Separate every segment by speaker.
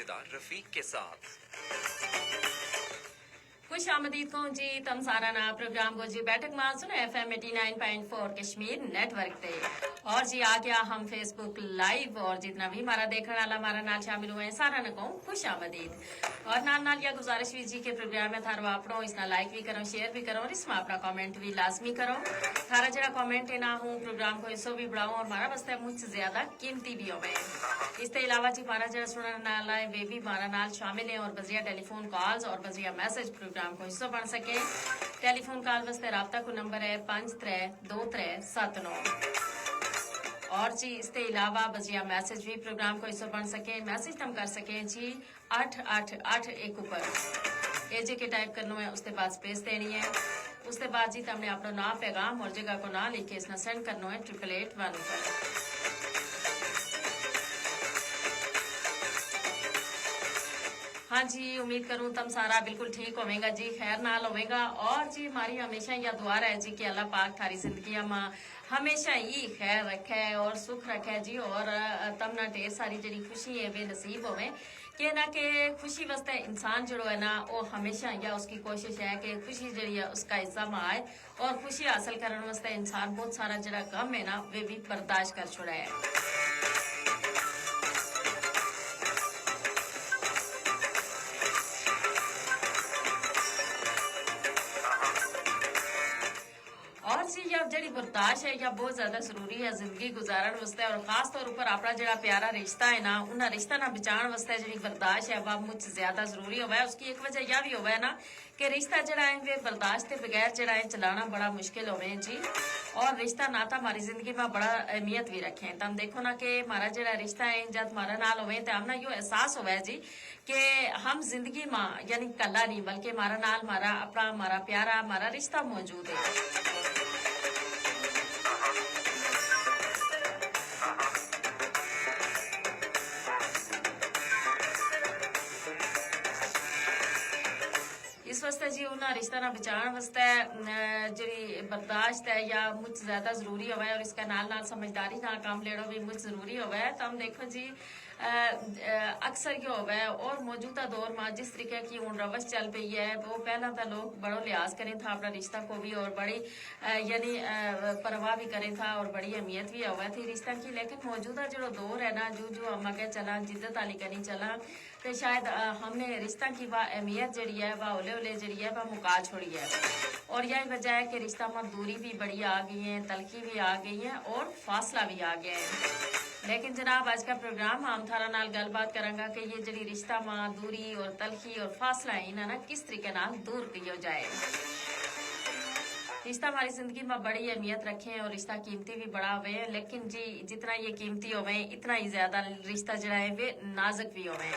Speaker 1: मजेदार रफीक के साथ।
Speaker 2: खुश आमदीद को जी तम सारा ना प्रोग्राम को जी बैठक में सुनो FM 89.4 कश्मीर नेटवर्क पे और जी आ गया हम फेसबुक लाइव और जितना भी हमारा देखने वाला हमारा नाल शामिल हुए हैं सारा न कहूँ खुश आमदीद और नाल या गुजारिश भी जी के प्रोग्राम में थारो आपनो इसना लाइक भी करो शेयर भी करो और इसमें अपना कमेंट भी लाजमी करो थारा जरा कमेंट है ना हूँ प्रोग्राम को हिस्सों भी बढ़ाऊँ और हमारा बस्ता मुझसे ज्यादा कीमती भी हो इसके अलावा जी हमारा जरा सुनने नाल है वे भी हमारा नाल शामिल है और बजिया टेलीफोन कॉल्स और बजिया मैसेज प्रोग्राम को हिस्सा बन सके टेलीफोन कॉल वास्ते राब्ता को नंबर है 532379 और जी इसके अलावा बजिया मैसेज भी प्रोग्राम को हिस्सा बन सके मैसेज हम कर सके जी 8881 ऊपर ए जे के टाइप करना है उसके बाद स्पेस देनी है उसके बाद जी हमने अपना नाम पैगाम और जगह को ना लिख के इसना सेंड करना है 8881 ऊपर। हाँ जी उम्मीद करूं तुम सारा बिल्कुल ठीक होवेगा जी खैर नाल होवेगा और जी हमारी हमेशा यह दुआ है जी कि अल्लाह पाक थारी जिंदगी में हमेशा ही खैर रखे और सुख रखे जी और तम ना ढेर सारी जी खुशी है वे नसीब होवे कि ना कि खुशी वास्ते इंसान जो है ना वो हमेशा या उसकी कोशिश है कि खुशी जी है उसका हिस्सा में आए और खुशी हासिल करने वास्ते इंसान बहुत सारा जरा कम है ना वे भी बर्दाश्त कर छोड़ा है। और जी यह जड़ी बर्दाश्त है या बहुत ज्यादा जरूरी है जिंदगी गुजारन वास्ते और खास तौर पर अपना जड़ा प्यारा रिश्ता है ना उन्हें रिश्ता ना बचाने वास्ते जी बर्दाश्त है वह मुझ ज्यादा जरूरी होवा है उसकी एक वजह यह भी होवा है ना कि रिश्ता जड़ा है वे बर्दाश्त के बगैर जड़ा है चलाना बड़ा मुश्किल होवे जी और रिश्ता नाता हमारी जिंदगी में बड़ा अहमियत भी रखे तो हम देखो ना कि हमारा जड़ा रिश्ता है जब हमारा नाल होवे तो हम ना यो एहसास होवा है जी कि हम जिंदगी में यानी कला नहीं बल्कि हमारा नाल हमारा अपना हमारा प्यारा हमारा रिश्ता मौजूद है। इस वास्ते जी उन्हें रिश्ता ना बचाने वास्ते जी बर्दाश्त है या मुझ ज्यादा जरूरी होवा है और इसका नाल नाल समझदारी ना काम लेना भी मुझ जरूरी होवा है तो हम देखो जी अक्सर ये होवा है और मौजूदा दौर में जिस तरीके की उन रवश चल पई है वो पहला तो लोग बड़ो लिहाज करें था अपना रिश्ता को भी और बड़ी यानी परवाह भी करें था और बड़ी अहमियत भी हुआ थी रिश्ता की लेकिन मौजूदा जो दौर है ना जो जो हम आगे चला जिद्दत आली करी चला तो शायद हमने रिश्ता की वह अहमियत जड़ी है वह ओले ओले जड़ी है वह मुका छोड़ी है और यही वजह है कि रिश्ता में दूरी भी बड़ी आ गई है तलखी भी आ गई है और फासला भी आ गया है। लेकिन जनाब आज का प्रोग्राम हम थारा नाल गलबात करांगा कि ये जड़ी रिश्ता में दूरी और तलखी और फासला है इन्हें ना किस तरीके नाल दूर किया जाए। रिश्ता हमारी जिंदगी में बड़ी अहमियत रखे और रिश्ता कीमती भी बड़ा हुए लेकिन जी जितना ये कीमती होवे इतना ही ज्यादा रिश्ता जड़ा है वे नाजुक भी होवे।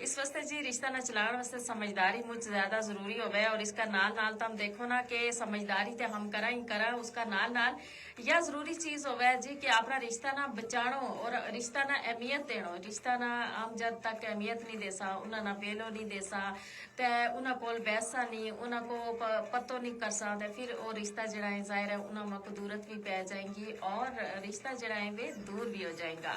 Speaker 2: इस वास्ते जी रिश्ता न चलाने वास्ते समझदारी मुझ ज्यादा जरूरी होवे और इसका नाल नाल तो हम देखो ना कि समझदारी तो हम करा ही करा उसका नाल नाल यह जरूरी चीज होवे जी कि अपना रिश्ता ना बचानो और रिश्ता ना अहमियत देनो रिश्ता ना हम जब तक अहमियत नहीं देसा उन्हें ना वेलो नहीं देसा ते उन्हें कोल बैसा नहीं उन्हें को पतो नहीं कर सा फिर वो रिश्ता जड़ा है जाहिर है उन्हें में कुदूरत भी पै जाएंगी और रिश्ता जड़ा है वे दूर भी हो जाएगा।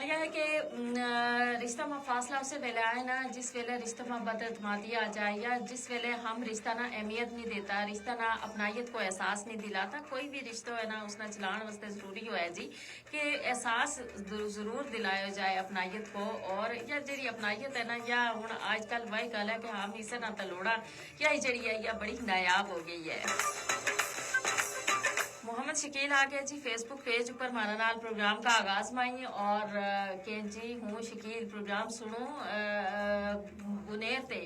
Speaker 2: यह है कि रिश्ता में फासला उसे वेले आए ना जिस वेले रिश्ते में बदअतमादी आ जाए या जिस वेले हम रिश्ता ना अहमियत नहीं देता रिश्ता ना अपनायत को एहसास नहीं दिलाता कोई भी रिश्ता है ना उसने चलाने वास्ते जरूरी हो है जी कि एहसास जरूर दिलाया जाए अपनायत को और या जी अपनायत है ना या हूँ आजकल वही गल है कि हम इसे ना तलोड़ा या जी है या बड़ी नायाब हो गई है। मोहम्मद शकील आ गया जी फेसबुक पेज ऊपर हमारा नाल प्रोग्राम का आगाज माई और के जी हूँ शकील प्रोग्राम सुनो बुनेर ते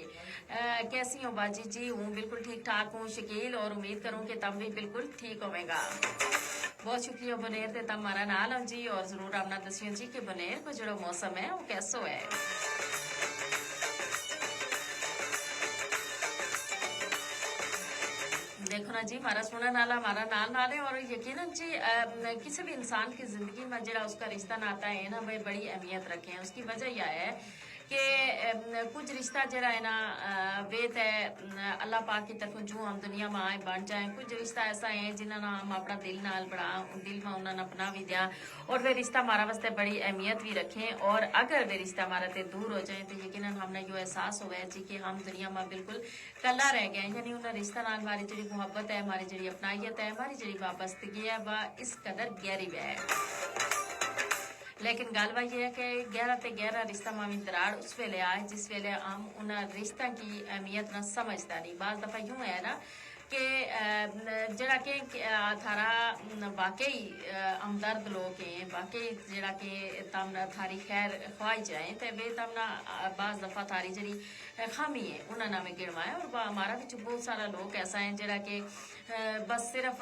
Speaker 2: कैसी हो बाजी जी हूँ बिल्कुल ठीक ठाक हूँ शकील और उम्मीद करूँ कि तब भी बिल्कुल ठीक होगा। बहुत शुक्रिया बुनेर ते तब हमारा नाल हो जी और जरूर अपना दसियो जी कि बुनेर को जो मौसम है वो कैसो है। देखो ना जी हमारा सुनने वाला हमारा नाल नाल है और यकीनन जी किसी भी इंसान की जिंदगी में जरा उसका रिश्ता नाता है ना वह बड़ी अहमियत रखे हैं। उसकी वजह यह है कि कुछ रिश्ता जरा है ना वेत है अल्लाह पाक की तरफ जो हम दुनिया में आए बन जाए। कुछ रिश्ता ऐसा है जिन्होंने हम अपना दिल नाल बड़ा दिल में उन्होंने अपना भी दिया और वे रिश्ता हमारा वास्ते बड़ी अहमियत भी रखें। और अगर वे रिश्ता हमारा ते दूर हो जाए तो यकीनन हमने जो एहसास हुआ है जी कि हम दुनिया में बिल्कुल कला रह गए। यानी उन्हें रिश्ता नाल हमारी जी मुहब्बत है, हमारी जी अपनाइत है, हमारी जी वाबस्तगी है वह इस कदर गहरी है। लेकिन गल बात यह है कि गहरा ते गहरा रिश्ता मामी दराड़ उस वेले आए जिस वेले हम उन रिश्ता की अहमियत ना समझता नहीं। बाज़ दफ़ा यूं है ना कि जरा के थारा वाकई हमदर्द लोग हैं वाकई जरा के तम थारी खैर ख्वाही जाए तो वे तम ना बाज़ दफ़ा थारी जरी खामी है उन्हें ना में गिरवाए। और हमारा भी बहुत सारा लोग ऐसा है जरा के बस सिर्फ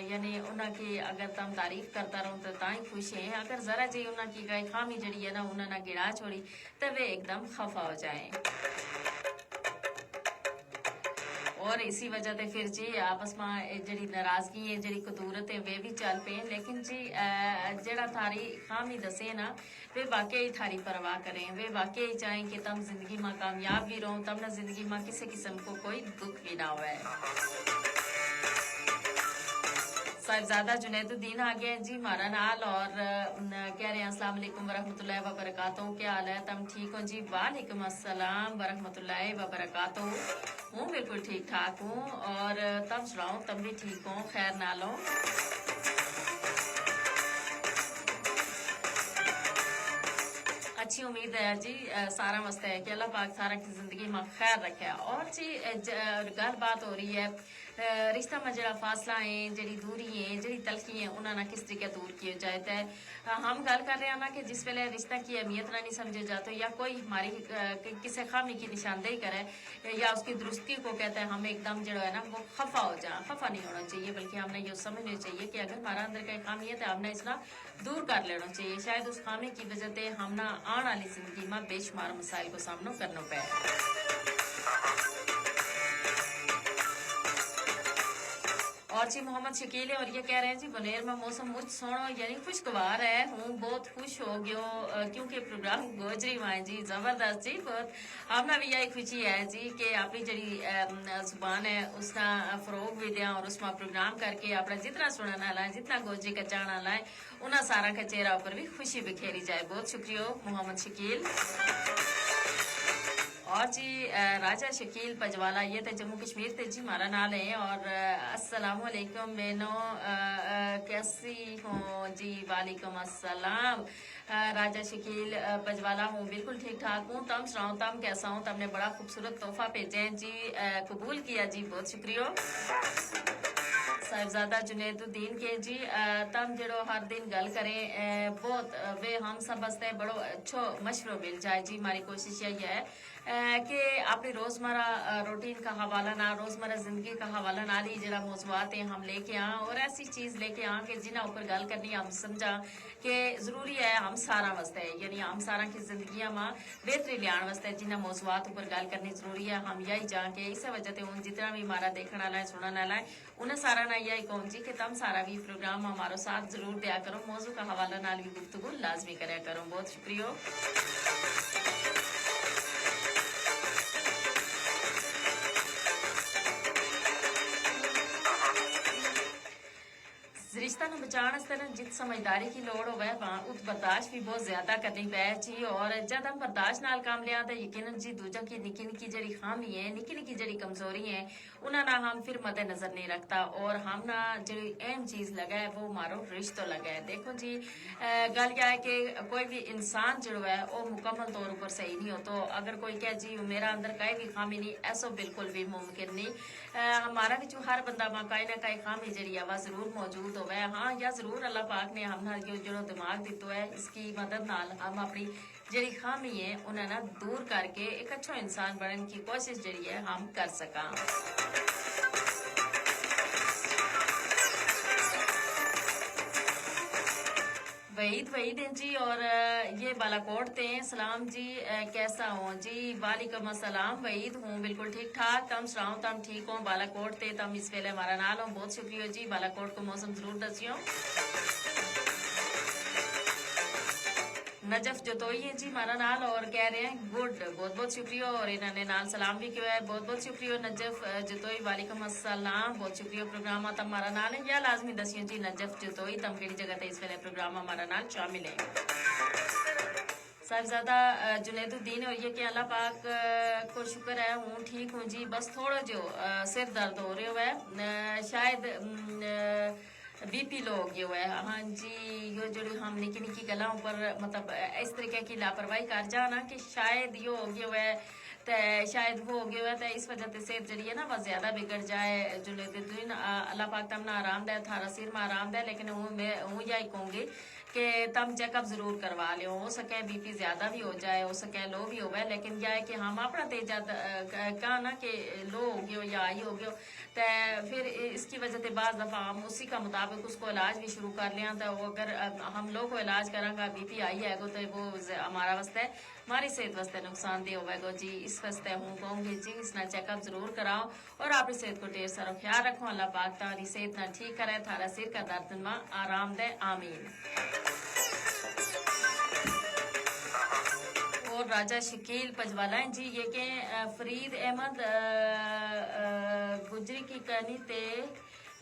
Speaker 2: यानी उन्हें अगर तुम तारीफ करता रहो तो ता ही खुश है। अगर जरा जी उन्हें गई खामी जड़ी है ना उन्हें गिरा छोड़ी तो वे एकदम खफा हो जाए। और इसी वजह से फिर जी आपस में जी नाराजगी है जी कदूरत है वे भी चल पे। लेकिन जी जरा थारी खामी दसे ना वे वाकई थारी परवाह करें, वे वाकई चाहें कि तुम जिंदगी में कामयाब भी रहो, तब ना जिंदगी में किसी किस्म को कोई दुख भी ना हुआ है। साहिबजादा जुनैदुद्दीन आ गए जी हमारा नाल और कह रहे हैं अस्सलाम वालेकुम वरहमतुल्लाहि वबरकातुहू। क्या हाल है, तुम ठीक हो जी? वालेकुम अस्सलाम वरहमतुल्लाहि वबरकातुहू। हूँ बिल्कुल ठीक ठाक हूँ और तुम सुनाओ तुम भी ठीक हो खैर ना लो। अच्छी उम्मीद है जी सारा मस्त है कि अल्लाह पाक सारा की जिंदगी में खैर रखे। और जी गल बात हो रही है रिश्ता में जरा फासला है जी दूरी है जी तलखी है उन्होंने किस तरीके दूर किए जाए। तो हम गल कर रहे हैं ना कि जिस वेले रिश्ता की अहमियत ना नहीं समझे जाते या कोई हमारी किसी खामी की निशानदेही करे या उसकी दुरुस्ती को कहते हैं हम एकदम जो है ना वो खफा हो जाए। खफा नहीं होना चाहिए बल्कि हमने ये समझना चाहिए कि अगर हमारा अंदर कहीं खामी है तो हमने इसना दूर कर लेना चाहिए। शायद उस खामी की वजह से हम ना आने वाली जिंदगी में बेशुमार मसाइल को सामना करना पे। और जी मोहम्मद शकील है और ये कह रहे हैं जी बनेर में मौसम मुझ सोनो यानी खुशगवार है। हूँ बहुत खुश हो गयो क्योंकि प्रोग्राम गोजरी में है जी जबरदस्त जी। बहुत हमने भी यही खुशी है जी कि अपनी जड़ी जुबान है उसका फरोग भी दिया और उसमें प्रोग्राम करके अपना जितना सुनने वाला है जितना गोजरी का चाहने वाला है उन्हें सारा का चेहरा ऊपर भी खुशी बिखेरी जाए। बहुत शुक्रिया मोहम्मद शकील। और जी राजा शकील पजवाला ये तो जम्मू कश्मीर से जी हमारा नाल है। और अस्सलाम वालेकुम बहनो कैसी हो जी? वालेकुम अस्सलाम। राजा शकील पजवाला हूँ बिल्कुल ठीक ठाक हूँ। तुम सुनाओ तुम कैसा हूँ? तुमने बड़ा खूबसूरत तोहफा भेजे हैं जी कबूल किया जी बहुत शुक्रिया। साहिबजादा जुनैदुद्दीन के जी तम जड़ो हर दिन गल करें बहुत वे हम सब वास्ते बड़ो अच्छो मशवरो मिल जाए जी। हमारी कोशिश यही है कि अपनी रोज़मर्रा रूटीन का हवाला ना रोज़मर्रा ज़िंदगी का हवाला ना ली जरा मौज़ूआत हम लेके आँ और ऐसी चीज़ लेके आँ कि जिन्हें ऊपर गल करनी हम समझा कि ज़रूरी है हम सारा वास्ते यानी हम सारा की जिंदगी में बेहतरी लियाण वास्ते जिन्हें मौज़ूआत ऊपर गल करनी जरूरी है। हम यही जान के इस वजह से उन जितना भी हमारा देखने वाला है सुनने वाला है उन्हें सारा ना यही कहूँ जी कि तुम सारा भी प्रोग्राम हमारे साथ जरूर दिया करो, मौजू का हवाला नाल भी गुफ्तगू लाजमी कराया करो। बहुत शुक्रिया। रिश्ता ਨੂੰ ਬਚਾਉਣ ਵਾਸਤੇ ਨਾ ਜਿੱਤ ਸਮਝਦਾਰੀ ਦੀ ਲੋੜ ਹੋਵੇ ਉਸ ਬਰਦਾਸ਼ਤ ਵੀ ਬਹੁਤ ਜ਼ਿਆਦਾ ਕਰਨੀ ਪੈ ਜੀ। और जब हम बर्दाश्त नाल काम लिया तो यकीनन जी दूजा की निकी निकी जड़ी खामी है निकी निकी जड़ी कमजोरी है उन्हें ना हम फिर मद्दे नजर नहीं रखता और हम ना जो अहम चीज लगा है वो मारो रिश्तों लगा है। देखो जी गल क्या है कि कोई भी इंसान जो है वो मुकम्मल तौर पर सही नहीं हो तो अगर कोई कहे जी मेरा अंदर कहीं भी खामी नहीं ऐसा बिल्कुल भी मुमकिन नहीं। हमारा भी जो हर बंदा में कहीं ना कहीं खामी जड़ी है वह जरूर मौजूद हो हाँ या जरूर अल्लाह पाक ने हमने जो दिमाग दितो है इसकी मदद नाल हम अपनी जड़ी खामी है उन्हें ना दूर करके एक अच्छा इंसान बनने की कोशिश जड़ी है हम कर सका। वहीद हैं जी और ये बालाकोट थे। सलाम जी, कैसा हो जी? वालेकुम अस्सलाम, वहीद हूँ बिल्कुल ठीक ठाक। तम सुनाओ, तम ठीक हो? बालाकोट थे तम इस वेले हमारा नाल हो, बहुत शुक्रिया जी। बालाकोट को मौसम जरूर दसियो। नजफ जतोई है जी हमारा नाल और कह रहे हैं गुड, बहुत बहुत शुक्रिया। और इन्होंने नाल सलाम भी किया है, बहुत बहुत शुक्रिया नजफ जतोई, वालेकुम अस्सलाम, बहुत शुक्रिया। प्रोग्राम तम हमारा नाल है या लाजमी दसियो जी नजफ जतोई तम केड़ी जगह ते इस वेले प्रोग्राम हमारा नाल शामिल है। साहिबजादा जुनैदुद्दीन और ये कि अल्लाह पाक को शुक्र है हूँ ठीक हूँ जी, बस थोड़ा जो सिर दर्द हो रहा है, शायद बीपी लो हो गया है। हाँ जी, यो जो हम निकी निकी गलों पर मतलब इस तरीके की लापरवाही कर जाना कि शायद यो हो गया है, तो शायद वो हो गया है, तो इस वजह से सेहत जी है ना वह ज्यादा बिगड़ जाए। जुनैदुद्दीन अल्लाह पाक तमना आराम दे, थारा सिर में आराम दे, लेकिन मैं यही कहूँगी कि तम चेकअप जरूर करवा लियो। हो सके बीपी ज्यादा भी हो जाए, हो सके लो भी हो गए, लेकिन यह है कि हम अपना तेजा कहा ना कि लो हो गयो या आई हो गयो, तो फिर इसकी वजह से बाज़ दफ़ा हम उसी का मुताबिक उसको इलाज भी शुरू कर लिया। तो अगर हम लोग को इलाज करांगा बीपी आई है तो वो हमारा वास्ते हमारी सेहत वास्ते नुकसानदेह होगा जी। इस वास्ते हूँ कहूँगी जी इसना चेकअप जरूर कराओ और अपनी सेहत को ढेर सारा ख्याल रखो। अल्लाह पाक तारी सेहत ना ठीक करे, थारा सिर का दर्द में आराम दे, आमीन। और राजा शकील पजवाला हैं जी, ये के फरीद अहमद गुजरी की कनी ते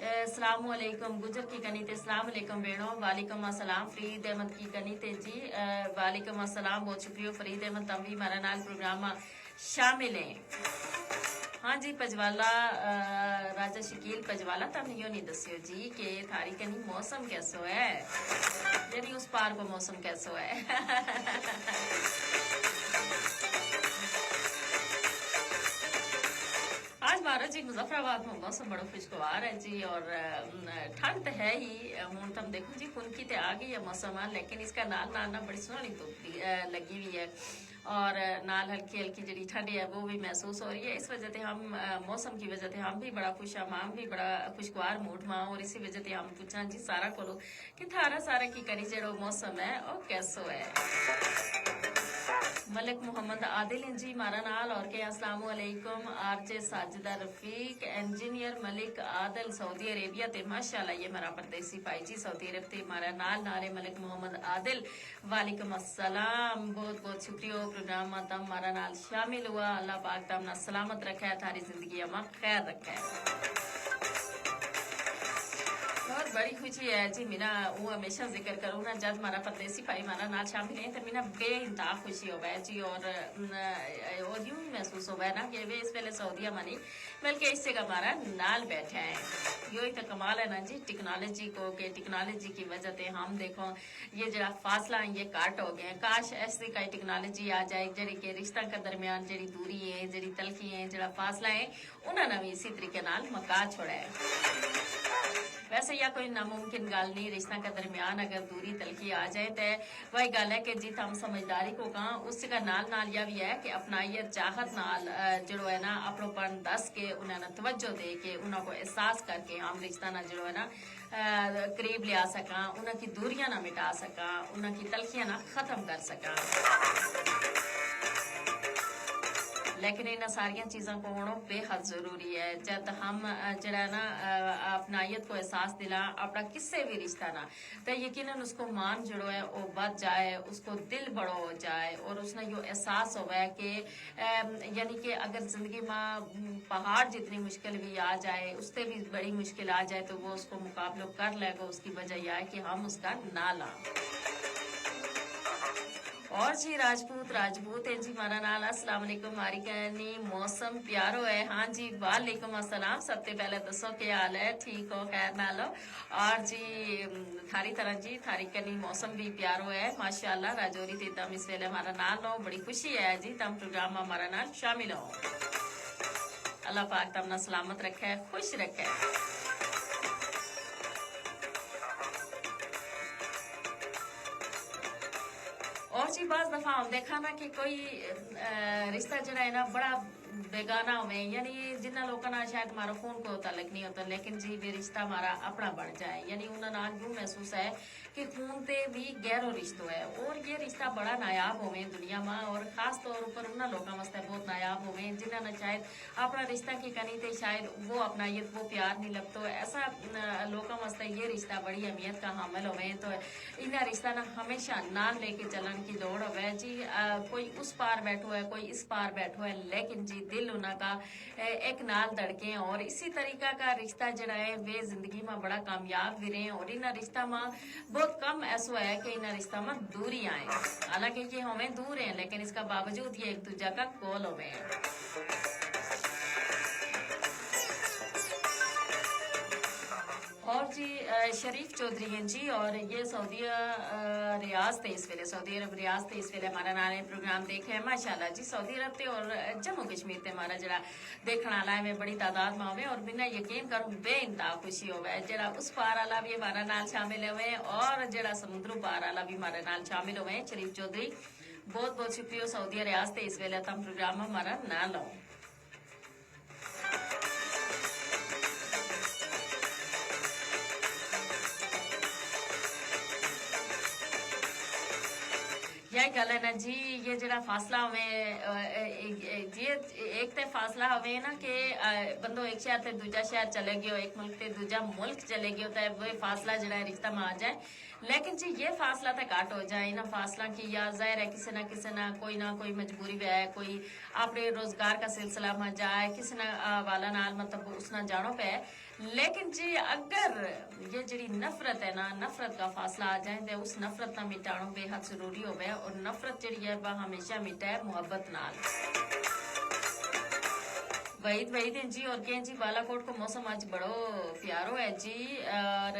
Speaker 2: अस्सलाम वालेकुम, गुजर की कनी ते अस्सलाम वालेकुम बेड़ो, वालेकुम अस्सलाम। फरीद अहमद की कनी ते जी वालेकुम अस्सलाम, बहुत शुक्रिया फरीद अहमद, तम भी हमारा नाल प्रोग्राम शामिल है। हाँ जी पजवाला, राजा शकील पजवाला, तम यो नहीं दसियो जी कि थारी कनी मौसम कैसो है, यानी उस पार को मौसम कैसो है। आज महाराज जी मुजफ्फराबाद में मौसम बड़ा खुशगवार है जी, और ठंड तो है ही। हूँ तुम देखो जी खुनकी तो आ गई है मौसम, लेकिन इसका नाल नाल ना बड़ी सोहनी धुप लगी हुई है और नाल हल्की हल्की जी ठंड है वो भी महसूस हो रही है। इस वजह से हम मौसम की वजह से हम भी बड़ा खुश हम भी बड़ा खुशगवार मूड में, और इसी वजह से हम पूछना जी सारा को कि थारा सारा की करी जो मौसम है वो कैसो है। मलिक मोहम्मद आदिल हैं जी हमारा नाल और के अस्सलाम वालेकुम। RJ Sajida Rafiq, engineer Malik Adil Saudi Arabia ते, माशाल्लाह ये हमारा परदेसी भाई जी सऊदी अरब ते हमारा नाल नारे मलिक मोहम्मद आदिल, वालेकुम अस्सलाम, बहुत बहुत शुक्रिया। प्रोग्राम तम हमारा नाल शामिल हुआ, अल्लाह पाक तम ना सलामत रखा है, थारी जिंदगी में खैर रखा है। बहुत बड़ी खुशी है जी, मेरा वो हमेशा जिक्र करूँ ना जब हमारा परदेसी भाई हमारा नाल शामिल है तो मेरा बेइंतहा खुशी हो गया जी, और यूं ही महसूस हो गया ना कि वे इस वेले सऊदीया मनी बल्कि इस जगह हमारा नाल बैठे हैं। यो ही तो कमाल है ना जी टेक्नोलॉजी को, कि टेक्नोलॉजी की वजह से हम देखो ये जरा फासला है ये काट हो गए। काश ऐसी कई टेक्नोलॉजी आ जाए जड़ी के रिश्ता के दरमियान जड़ी दूरी है, जड़ी तलखी है, जड़ा फासला है, उन्होंने भी इसी तरीके नाल मका छोड़ा है। वैसे यह कोई नामुमकिन गल नहीं, रिश्ता के दरमियान अगर दूरी तलखी आ जाए तो वही गल है कि जित हम समझदारी को कहा उस का नाल यह भी है कि अपनाइयत चाहत नाल जो है ना अपनोपन दस के उन्होंने तवज्जो दे के उन्होंने एहसास करके हम रिश्ता ना जो है ना करीब लिया सका, उनकी दूरियां ना मिटा सका, उनकी तलखियां ना खत्म कर सका। लेकिन इन सारिया चीज़ों को होना बेहद जरूरी है। जब हम जरा ना अपनाइयत को एहसास दिला अपना किससे भी रिश्ता ना, तो यकीनन उसको मान जड़ो है वो बच जाए, उसको दिल बड़ो हो जाए और उसने यो एहसास हो है कि यानी कि अगर जिंदगी में पहाड़ जितनी मुश्किल भी आ जाए, उससे भी बड़ी मुश्किल आ जाए तो वो उसको मुकाबला कर लेगा। उसकी वजह यह है कि हम उसका ना ला। और जी राजपूत है जी हमारा नाल, अस्सलाम वालेकुम। हमारी कहनी मौसम प्यारो है। हाँ जी वालेकुम अस्सलाम, सबसे पहले दसो क्या हाल है, ठीक हो, खैर नालो। और जी थारी तरह जी थारी कहनी मौसम भी प्यारो है माशाल्लाह। राजौरी ते तम इस वेले हमारा नाल हो, बड़ी खुशी है जी तम प्रोग्राम में हमारा नाल शामिल हो। अल्लाह पाक तम ना सलामत रखे, खुश रखे। और जी बाज दफा हम देखा ना कि कोई रिश्ता जरा है ना बड़ा बेगाना होवे यानी जिन्ना लोगों नाल शायद हमारा फोन को ताल्लुक नहीं होता लेकिन जी भी रिश्ता हमारा अपना बन जाए यानी उन्होंने नाल यूं महसूस है कि खून ते भी गहरो रिश्तो है और ये रिश्ता बड़ा नायाब होवे दुनिया में और खास तौर पर उन्होंने लोगों वास्ते बहुत नायाब होवे जिन्होंने शायद अपना रिश्ता की कनी ते शायद वो अपनायत वो प्यार नहीं लगता ऐसा लोगों वास्ते ये रिश्ता बड़ी अहमियत का हामिल होवे तो इन्हें रिश्ता ना हमेशा नाम लेके चलन की दौड़ होवे जी कोई उस पार बैठो है कोई इस पार बैठो है लेकिन जी दिल उन्हों का एक नाल धड़के और इसी तरीका का रिश्ता जड़ा है वे जिंदगी में बड़ा कामयाब भी रहे और इन रिश्ता में बहुत कम ऐसा है कि इन रिश्ता में दूरी आए हालांकि ये हमें दूर है लेकिन इसका बावजूद ये एक दूसरे का कोल होवे और जी शरीफ चौधरी हैं जी और ये सऊदी रियाज थे इस वेले सऊदी अरब रियाज थे इस वेले हमारा नाले प्रोग्राम देख रहे हैं माशाल्लाह जी सऊदी अरब थे और जम्मू कश्मीर थे हमारा जरा देखने वाला है बड़ी तादाद में होवे और बिना यकीन करूँ बेइंतहा खुशी होवे जरा उस पार वाला भी हमारा नाल शामिल हुए और जरा समुद्र पार वाला भी हमारे नाल शामिल हुए शरीफ चौधरी बहुत बहुत शुक्रिया सऊदी रियाज थे इस वेले तम प्रोग्राम में हमारा ना लो यही गल है ना जी ये जरा फासला हमें ये एक तो फासला हमें ना कि बंदो एक शहर से दूजा शहर चले गयो एक मुल्क से दूजा मुल्क चले गयो तो वो फासला जरा रिश्ता में आ जाए लेकिन जी ये फासला तो घट हो जाए ना फासला की या जाहिर है किसी ना कोई मजबूरी भी है कोई अपने रोजगार का सिलसिला में जाए किसी ना वाला नाल मतलब उसना जानो पे लेकिन जी अगर ये जी नफरत है ना नफरत का फासला आ जाए तो उस नफरत ना मिटाना बेहद जरूरी हो गया और नफरत जी है वह हमेशा मिटा है मोहब्बत नाल वहीद जी और के जी बालाकोट को मौसम आज बड़ो प्यारो है जी और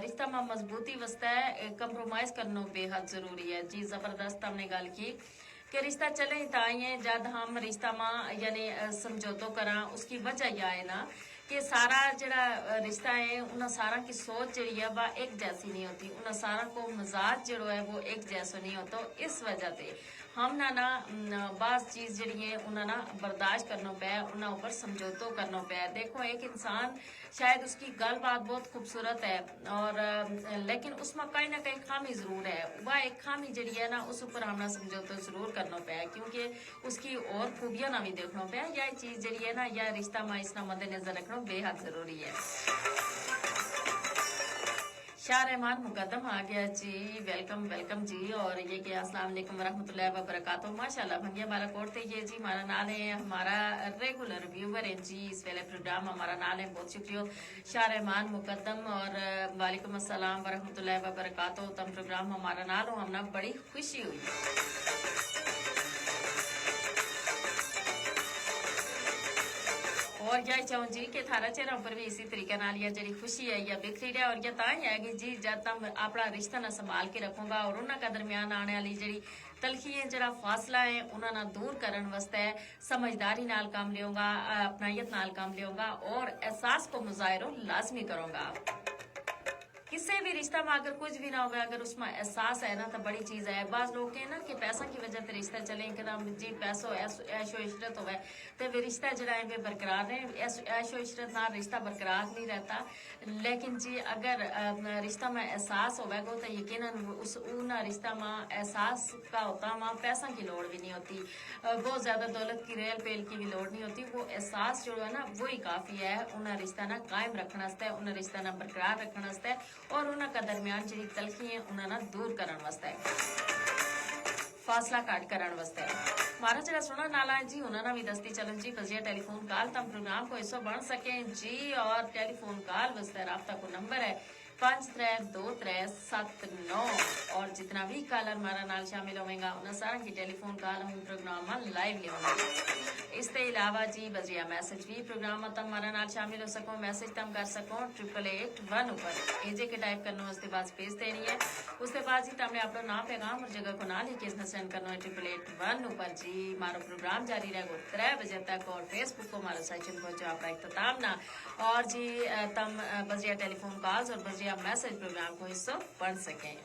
Speaker 2: रिश्ता में मजबूती वास्ते कंप्रोमाइज करना बेहद जरूरी है जी जबरदस्त हमने गल की कि रिश्ता चले ताई जब हम रिश्ता में यानी समझौतों करा उसकी वजह यह है ना कि सारा जरा रिश्ता है उन्हें सारा की सोच जी है वह एक जैसी नहीं होती उन्हें सारा को मिजाज जो है वो एक जैसा नहीं होता इस वजह से हम ना बास चीज जी है उन्हें ना बर्दाश्त करना पे उन्हें ऊपर समझौतों करना पे देखो एक इंसान शायद उसकी गल बात बहुत खूबसूरत है और लेकिन उसमें कहीं ना कहीं खामी जरूर है वह एक खामी जी है ना उस ऊपर हमने समझौता जरूर करना पे क्योंकि उसकी और खूबियां ना भी देखना पे यह चीज जी है ना यह रिश्ता में इसना मद्देनजर रखना बेहद जरूरी है शाह रहमान मुकदम आ गया जी वेलकम जी और ये कि अस्सलाम वालेकुम रहमतुल्लाहि व बरकातहू माशाल्लाह भंगिया बालाकोट थे ये जी हमारा नाल है हमारा रेगुलर व्यूवर है जी इस वेले प्रोग्राम हमारा नाल है बहुत शुक्रिया शाह रहमान मुकदम और वालेकुम अस्सलाम व रहमतुल्लाहि व बरकातहू तम प्रोग्राम हमारा नाल हो हमने बड़ी खुशी हुई और यह चाहूँ जी कि थारा चेहरा पर भी इसी तरीके नाल ये जी खुशी है या बिखरी है और ये ताई है कि जी जब तम अपना रिश्ता ना संभाल के रखूंगा और उन्होंने का दरमियान आने वाली जी तलखी है जरा फासला है उन्होंने दूर करने वास्ते समझदारी नाल काम लियोगा अपनायत नाल काम लियोगा और एहसास को मुजाहिरो लाजमी करूंगा किसी भी रिश्ता में अगर कुछ भी ना हो अगर उसमें एहसास है ना तो बड़ी चीज है बाज लोग के ना कि पैसा की वजह से रिश्ता चले एकदम जी पैसो ऐशो इशरत होवे तो वे रिश्ता जरा है वे बरकरार रहे ऐशो इशरत ना रिश्ता बरकरार नहीं रहता लेकिन जी अगर रिश्ता में एहसास होगा तो यकीनन उस रिश्ता में एहसास का होता वहाँ पैसा की लोड़ भी नहीं होती बहुत ज्यादा दौलत की रेल पेल की भी लोड़ नहीं होती वो एहसास जो है ना वही काफी है उन्हें रिश्ता ना कायम रखने उन्हें रिश्ता ना बरकरार रखने और उनका दरमियान जी तलखी है उन्हें दूर करने वास्ते फासला काट करने वास्ते हमारा जरा सुना नाला है जी उन्होंने भी दस्ती चलन जी बजिया टेलीफोन कॉल तम प्रोग्राम को हिस्सा बन सके जी और टेलीफोन कॉल वास्ते राब्ता को नंबर है 532379 और जितना भी कॉलर हमारा नाल शामिल होगा उन्हें सारा की टेलीफोन कॉल हम प्रोग्राम में लाइव लेंगे इसके अलावा जी बजिया मैसेज भी प्रोग्राम में तम हमारा नाल शामिल हो सको मैसेज तम कर सको 8881 ऊपर एजे के टाइप करना उसके बाद स्पेस देनी है उसके बाद जी तमने अपना नाम पैगाम और जगह को नाल ही केस सेंड करना है 8881 ऊपर जी हमारा प्रोग्राम जारी रहेगा 3 बजे तक और फेसबुक को हमारा सेशन पहुंचो आपका इख्तिताम ना और जी तम बजिया टेलीफोन कॉल्स और बजिया मैसेज प्रोग्राम को हिस्सा पढ़ सकें